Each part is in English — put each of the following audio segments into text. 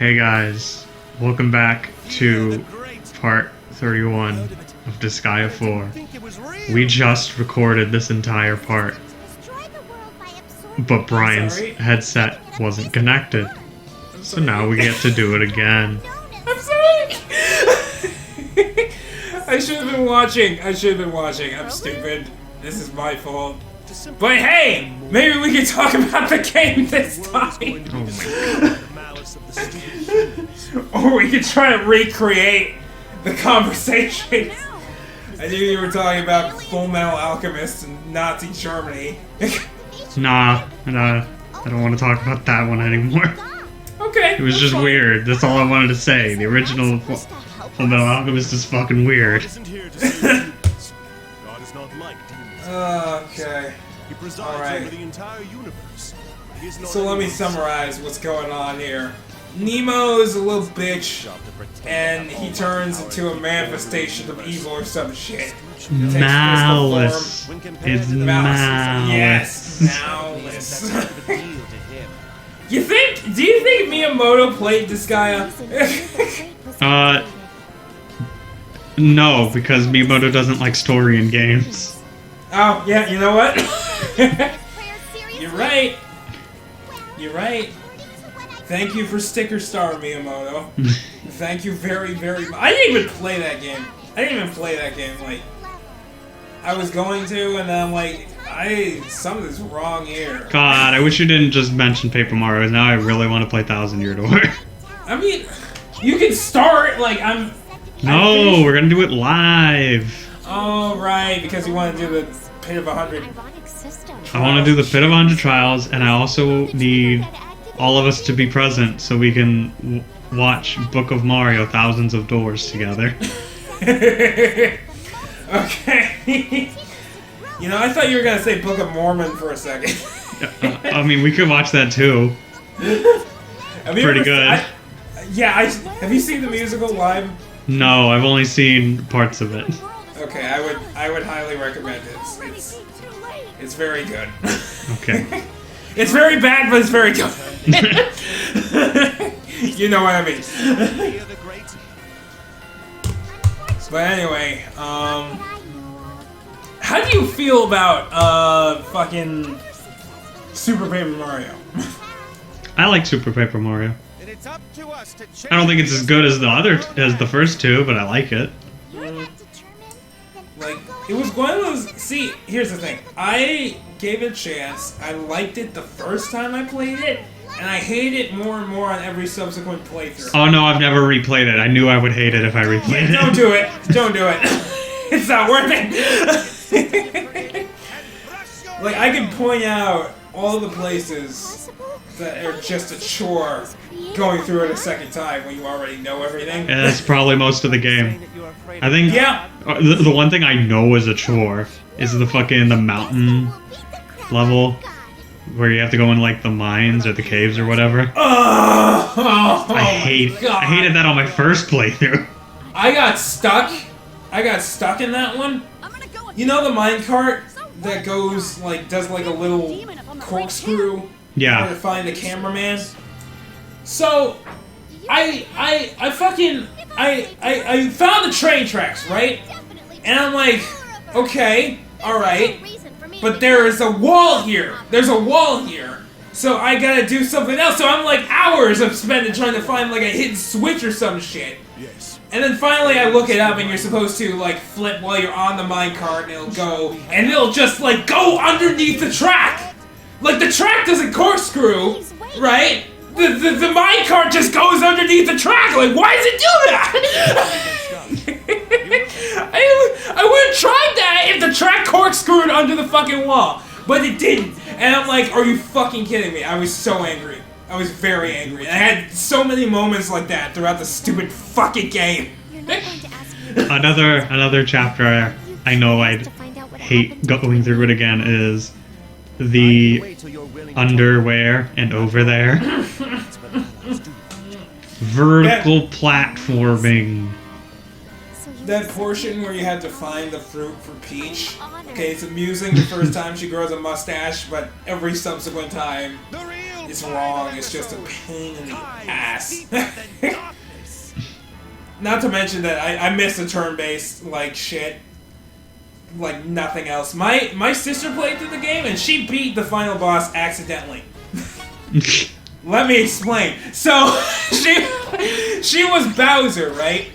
Hey guys, welcome back to part 31 of Disgaea 4. We just recorded this entire part, but Brian's headset wasn't connected, so now we get to do it again. I'm sorry! I should have been watching. I'm stupid. This is my fault. But hey, maybe we can talk about the game this time. Oh my god. Or we could try to recreate the conversation. I knew you were talking about Full Metal Alchemist and Nazi Germany. Nah, I don't want to talk about that one anymore. Okay. It was just weird, that's all I wanted to say. The original Full Metal Alchemist is fucking weird. Okay. Alright. So let me summarize what's going on here. Nemo is a little bitch, and he turns into a manifestation of evil or some shit. Malice. It's malice. Yes, malice. Do you think Miyamoto played Disgaea? No, because Miyamoto doesn't like story in games. Oh, yeah, you know what? You're right. You're right. Thank you for Sticker Star, Miyamoto. Thank you very, very much. I didn't even play that game. Like, I was going to, and I'm like, something's wrong here. God, I wish you didn't just mention Paper Mario. Now I really want to play Thousand Year Door. I mean, you can start, like, No, we're gonna do it live. Oh, right, because you want to do the Pit of 100. I want to do the Pit of 100 Trials, and I also need all of us to be present so we can watch Book of Mario Thousands of Doors together. Okay. You know, I thought you were going to say Book of Mormon for a second. I mean, we could watch that too. Pretty good. Have you seen the musical live? No, I've only seen parts of it. Okay, I would highly recommend it. It's very good. Okay. It's very bad, but it's very good. You know what I mean. But anyway, how do you feel about fucking Super Paper Mario? I like Super Paper Mario. I don't think it's as good as the first two, but I like it. Like, it was one of those... See, here's the thing. I gave it a chance. I liked it the first time I played it, and I hate it more and more on every subsequent playthrough. Oh no, I've never replayed it. I knew I would hate it if I replayed it. Don't do it. Don't do it. It's not worth it. Like, I can point out all the places that are just a chore going through it a second time when you already know everything. Yeah, that's probably most of the game. I think the one thing I know is a chore is the mountain level where you have to go in like the mines or the caves or whatever. I hated that on my first playthrough. I got stuck in that one. You know the minecart that goes like does like a little corkscrew? Yeah. To find the cameraman. So I found the train tracks, right? And I'm like, okay, alright. But there is a wall here. There's a wall here. So I gotta do something else. So I'm like hours of spending trying to find like a hidden switch or some shit. And then finally I look it up and you're supposed to like flip while you're on the minecart and it'll go. And it'll just like go underneath the track. Like the track doesn't corkscrew, right? The minecart just goes underneath the track. Like, why does it do that? I would have tried that if the track corkscrewed under the fucking wall, but it didn't. And I'm like, are you fucking kidding me? I was so angry. I was very angry. And I had so many moments like that throughout the stupid fucking game. Another chapter I know I'd hate going through it again is the underwear and over there. Vertical platforming. That portion where you had to find the fruit for Peach. Okay, it's amusing the first time she grows a mustache, but every subsequent time is wrong. It's just a pain in the ass. Not to mention that I miss the turn-based like shit, like nothing else. My sister played through the game and she beat the final boss accidentally. Let me explain. So she was Bowser, right?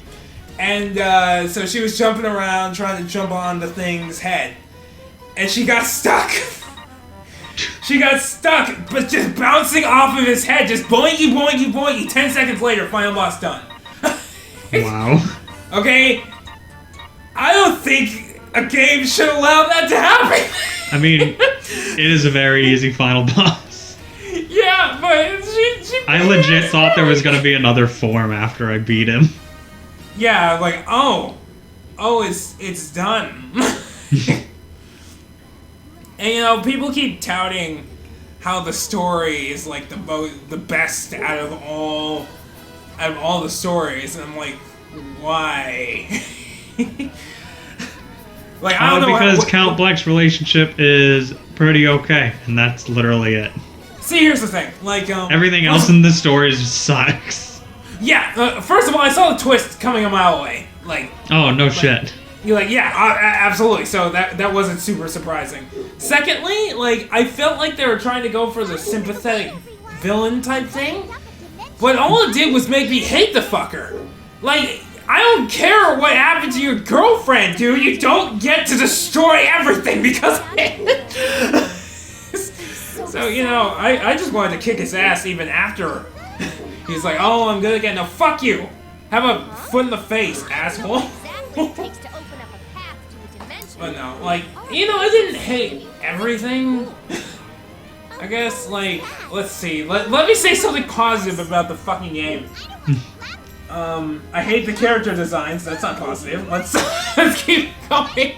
And so she was jumping around trying to jump on the thing's head, and she got stuck. She got stuck, but just bouncing off of his head, just boinky, boinky, boinky. 10 seconds later, final boss done. Wow. Okay? I don't think a game should allow that to happen. I mean, it is a very easy final boss. Yeah, but she I legit thought there was going to be another form after I beat him. Yeah, like, oh, it's done. And you know, people keep touting how the story is like the best out of all the stories, and I'm like, why? Like, I don't know. Because Count Bleck's relationship is pretty okay, and that's literally it. See, here's the thing. Like, everything else in the story just sucks. Yeah. First of all, I saw the twist coming a mile away. Like. Oh no shit. You're like, yeah, absolutely. So that wasn't super surprising. Secondly, like, I felt like they were trying to go for the sympathetic villain type thing, but all it did was make me hate the fucker. Like, I don't care what happened to your girlfriend, dude. You don't get to destroy everything because of it. So, you know, I just wanted to kick his ass even after he's like, oh, I'm good again. No, fuck you. Have a foot in the face, asshole. But no, like, you know, I didn't hate everything. I guess, like, let's see. Let me say something positive about the fucking game. I hate the character designs. That's not positive. Let's keep going.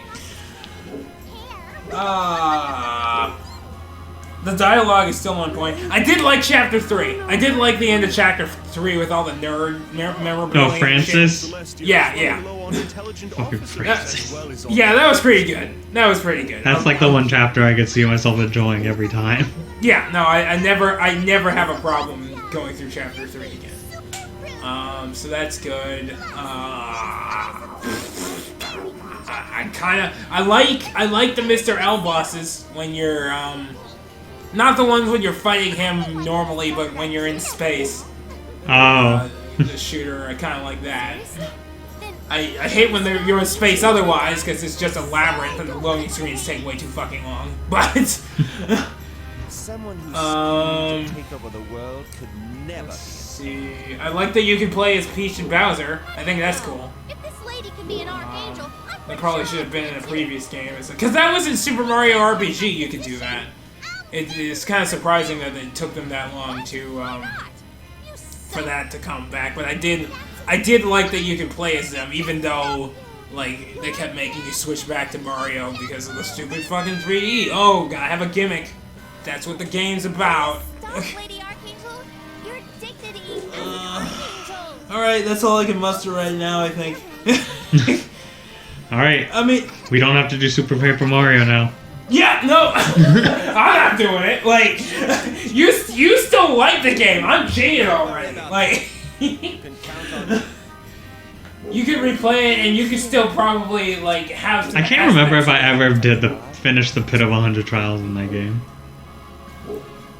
The dialogue is still on point. I did like Chapter 3. I did like the end of Chapter 3 with all the nerd memorabilia. No, Francis? Yeah. Fucking Francis. Yeah, that was pretty good. That's like the one chapter I could see myself enjoying every time. Yeah, no, I never have a problem going through Chapter 3 again. So that's good. I like the Mr. L bosses when you're not the ones when you're fighting him normally, but when you're in space. Oh. The shooter, I kind of like that. I hate when you're in space otherwise, because it's just a labyrinth and the loading screens take way too fucking long. But someone who's take over the world could never. See, I like that you can play as Peach and Bowser. I think that's cool. If this lady can be an archangel, That probably should have been in a previous game, because that was in Super Mario RPG. You could do that. It's kind of surprising that it took them that long to for that to come back. But I did like that you could play as them, even though like they kept making you switch back to Mario because of the stupid fucking 3D. Oh, gotta have a gimmick. That's what the game's about. Lady Archangel, you're addicted to eating Archangel. All right, that's all I can muster right now. I think. All right. I mean, we don't have to do Super Paper Mario now. Yeah, no, I'm not doing it. Like, you still like the game. I'm jaded already. Like, you could replay it, and you could still probably like have. I can't remember if I ever did finish the Pit of 100 Trials in that game.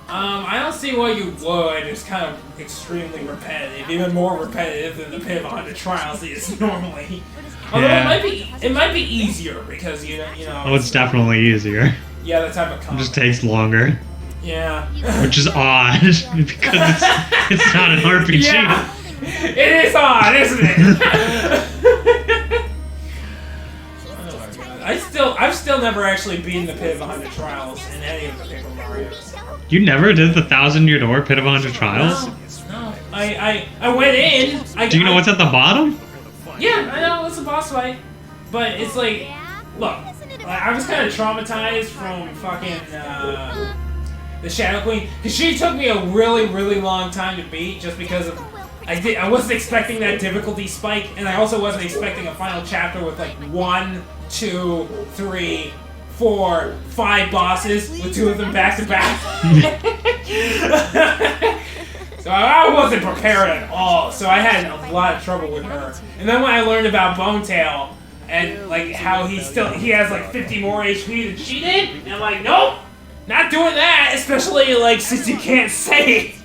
I don't see why you would. It's kind of extremely repetitive, even more repetitive than the Pit of 100 Trials is normally. Although it might be easier because you know. Oh, it's definitely easier. Yeah, the type of content. It just takes longer. Yeah. Which is odd because it's not an RPG. Yeah, it is odd, isn't it? I've still never actually beaten the Pit of 100 Trials in any of the Paper Marios. You never did the 1,000-Year Door Pit of 100 Trials? No. I went in. Do you know what's at the bottom? Yeah, I know, it's a boss fight. But it's like, look, I was kind of traumatized from fucking the Shadow Queen, because she took me a really, really long time to beat just because of I wasn't expecting that difficulty spike, and I also wasn't expecting a final chapter with like 1, 2, 3, for 5 bosses with 2 of them back to back. So I wasn't prepared at all. So I had a lot of trouble with her. And then when I learned about Bonetail and like how he has like 50 more HP than she did, and I'm like, nope, not doing that. Especially like since you can't save.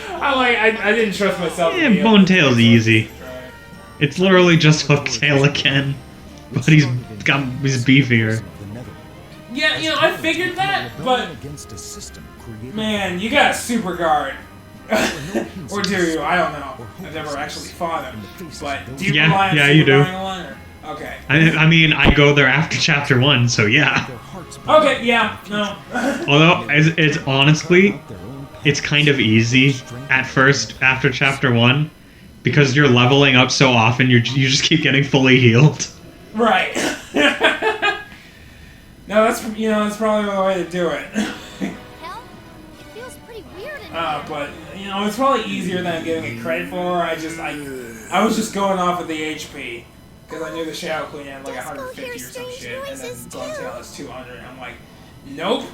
I didn't trust myself. Yeah, Bonetail's easy. It's literally just Hooktail again, but he's beefier. Yeah, you know, I figured that, but man, you got a super guard. Or do you? I don't know. I've never actually fought him. But do you rely on you do. Okay. I mean, I go there after chapter 1, so yeah. Okay, yeah, no. Although, it's honestly, it's kind of easy at first after chapter 1, because you're leveling up so often, you just keep getting fully healed. Right. No, that's probably the way to do it. Hell, it feels pretty weird in here. But you know, it's probably easier than I'm giving it credit for. I was just going off of the HP because I knew the Shadow Queen had like 150 or some shit, and then Bonetail has 200. I'm like, nope,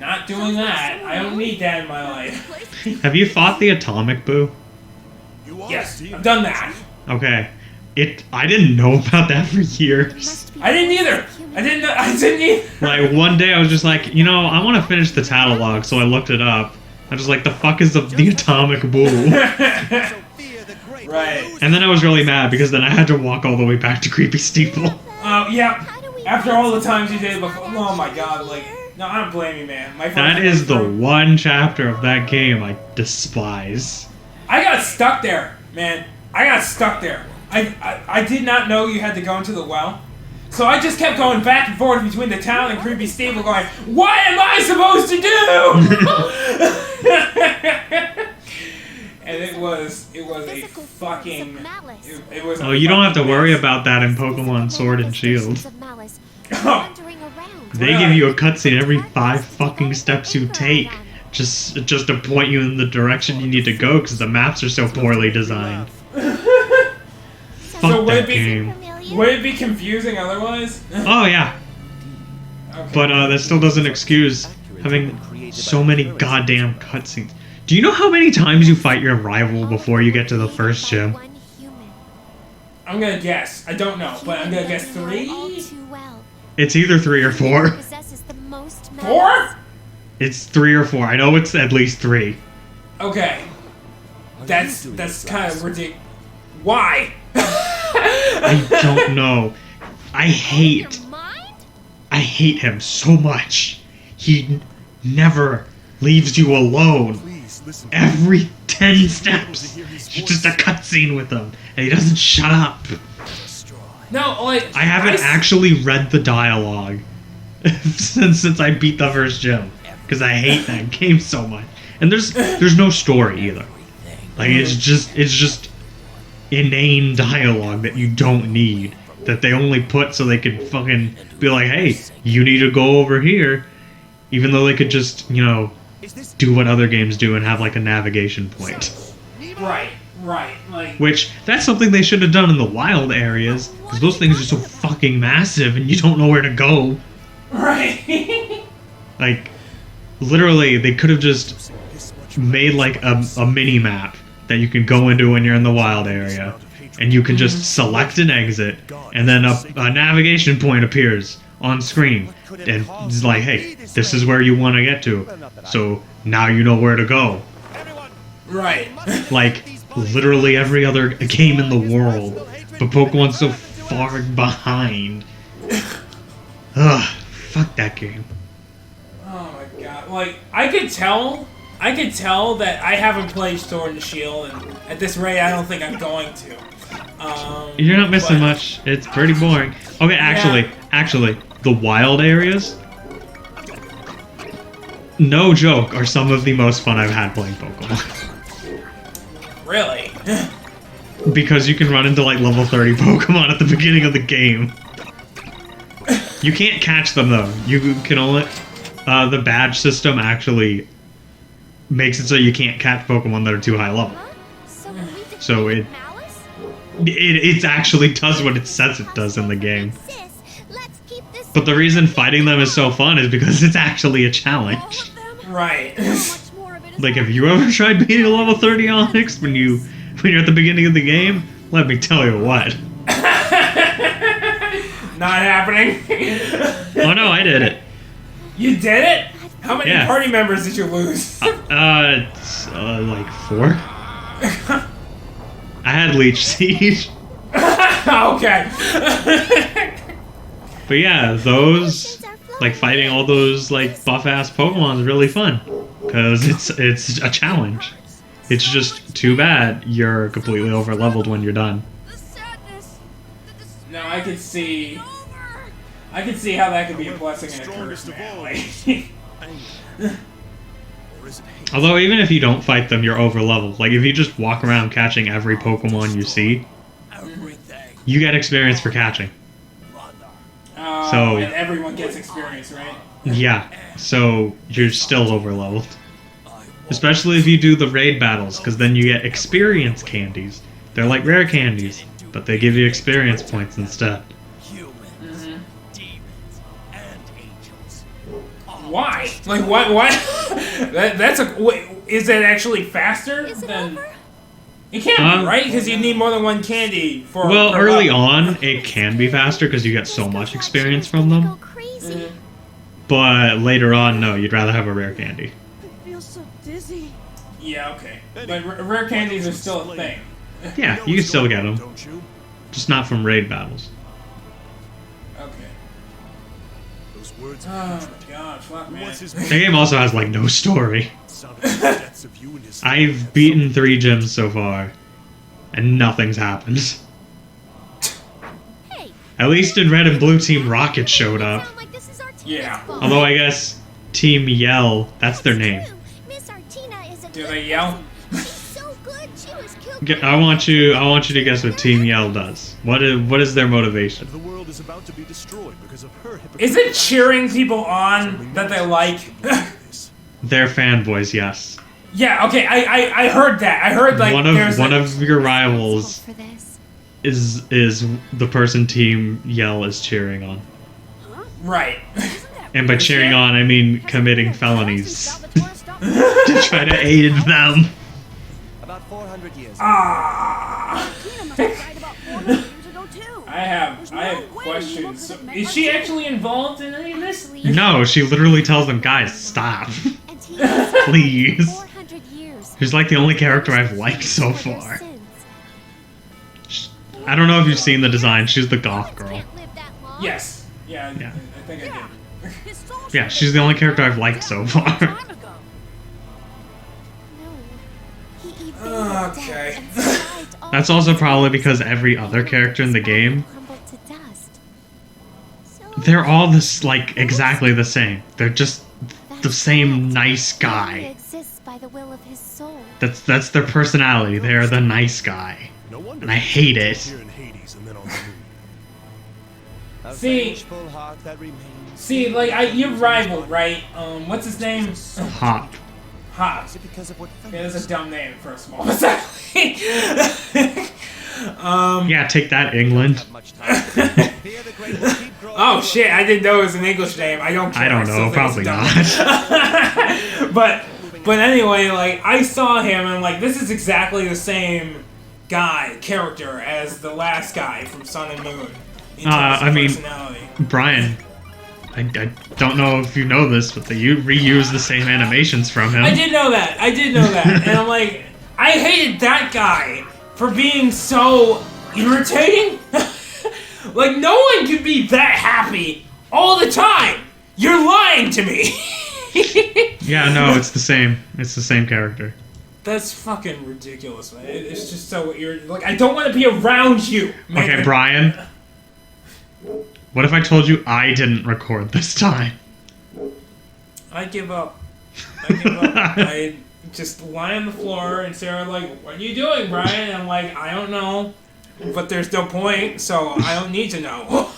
not doing that. I don't need that in my life. Have you fought the Atomic Boo? Yes, I've done that. Okay. I didn't know about that for years. I didn't either. I didn't either. Like, one day I was just like, you know, I want to finish the catalog, so I looked it up. I was just like, the fuck is the Atomic Boo? Right. And then I was really mad, because then I had to walk all the way back to Creepy Steeple. Yeah. After all the times you did before, oh my god, like, no, I don't blame you, man. That is the one chapter of that game I despise. I got stuck there, man. I got stuck there. I did not know you had to go into the well. So I just kept going back and forth between the town and Creepy Steeple going, what am I supposed to do? And it was a fucking... It was you don't have to worry about that in Pokemon Sword and Shield. Oh. They give you a cutscene every 5 fucking steps you take. Just to point you in the direction you need to go, because the maps are so poorly designed. Fuck that game. Would it be confusing otherwise? Oh yeah. Okay. But that still doesn't excuse having so many goddamn cutscenes. Do you know how many times you fight your rival before you get to the first gym? I'm gonna guess. I don't know, but I'm gonna guess 3? It's either 3 or 4. 4? It's 3 or 4. I know it's at least 3. Okay. That's kind of ridiculous. Why? I don't know. I hate him so much. He never leaves you alone. Every 10 steps, it's just a cutscene with him, and he doesn't shut up. No, like I haven't actually read the dialogue since I beat the first gym, because I hate that game so much. And there's no story either. Like it's just inane dialogue that you don't need, that they only put so they could fucking be like, hey, you need to go over here, even though they could just, you know, do what other games do and have like a navigation point. Right, like... Which, that's something they should have done in the wild areas, because those things are so fucking massive and you don't know where to go. Right. Like, literally, they could have just made like a mini-map that you can go into when you're in the wild area, and you can just select an exit, and then a navigation point appears on screen, and it's like, hey, this is where you want to get to, so now you know where to go. Right. Like, literally every other game in the world, but Pokemon's so far behind. Ugh, fuck that game. Oh my god, like, I could tell that I haven't played Sword and Shield, and at this rate, I don't think I'm going to. You're not missing much. It's pretty boring. Okay, actually, the wild areas, no joke, are some of the most fun I've had playing Pokemon. Really? Because you can run into like level 30 Pokemon at the beginning of the game. You can't catch them though. You can only... the badge system actually makes it so you can't catch Pokemon that are too high level. So it actually does what it says it does in the game. Let's keep this But the reason fighting them is so fun is because it's actually a challenge. Right. Like, if you ever tried beating level 30 Onyx when you're at the beginning of the game, let me tell you what. Not happening. Oh no, I did it. You did it? How many Yeah. party members did you lose? Like 4. I had Leech Siege. Okay. But yeah, those, like, fighting all those, like, buff-ass Pokemon is really fun. Because it's a challenge. It's just too bad you're completely over-leveled when you're done. No, I could see how that could be a blessing and a curse, man. Like, Although, even if you don't fight them, you're over-leveled. Like, if you just walk around catching every Pokemon you see, you get experience for catching. So, and everyone gets experience, right? yeah, so you're still over-leveled. Especially if you do the raid battles, because then you get experience candies. They're like rare candies, but they give you experience points instead. Why? Like, what? That's a... Wait, is it actually faster than... It can't be, right? Because you need more than one candy for... Well, per early level. on, it can be faster because you get so much experience from them. But later on, no, you'd rather have a rare candy. I feel so dizzy. Yeah, okay. But rare candies are still a thing. Yeah, you can still get them. Just not from raid battles. Okay. Oh my gosh, fuck, man. The game also has, like, no story. I've beaten 3 gyms so far, and nothing's happened. At least in Red and Blue, Team Rocket showed up. Yeah. Although I guess Team Yell, that's their name. Do they yell? I want you to guess what Team Yell does. What is their motivation? The world is about to be destroyed because of her Is it cheering people on that they like? They're fanboys, yes. Yeah, okay, I heard that. I heard, like, one of your rivals is the person Team Yell is cheering on. Right. And by cheering on, I mean committing felonies to try to aid them. About 400 years. Ah. I have questions. So, is she actually involved in any of this? No, she literally tells them, guys, stop. Please. She's like the only character I've liked so far. I don't know if you've seen the design. She's the goth girl. Yes. Yeah. Yeah. I think I did. Yeah, she's the only character I've liked so far. Okay. That's also probably because every other character in the game, they're all this, like, exactly the same. They're just the same nice guy. That's their personality. They're the nice guy. And I hate it. See, like, your rival, right? What's his name? Hop. Hop. Yeah, that's a dumb name for a small second. Yeah, take that, England. Oh shit, I didn't know it was an English name. I don't care. I don't know, probably not. but anyway, like, I saw him and I'm like, this is exactly the same character as the last guy from Sun and Moon. I mean, Brian, I don't know if you know this, but they reuse the same animations from him. I did know that. And I'm like, I hated that guy for being so irritating. Like, no one can be that happy all the time. You're lying to me. Yeah, no, it's the same. It's the same character. That's fucking ridiculous, man. It's just so irritating. Like, I don't want to be around you, man. Okay, Brian. What if I told you I didn't record this time? I give up. I just lie on the floor and Sarah like, what are you doing, Brian? And I'm like, I don't know. But there's no point, so I don't need to know.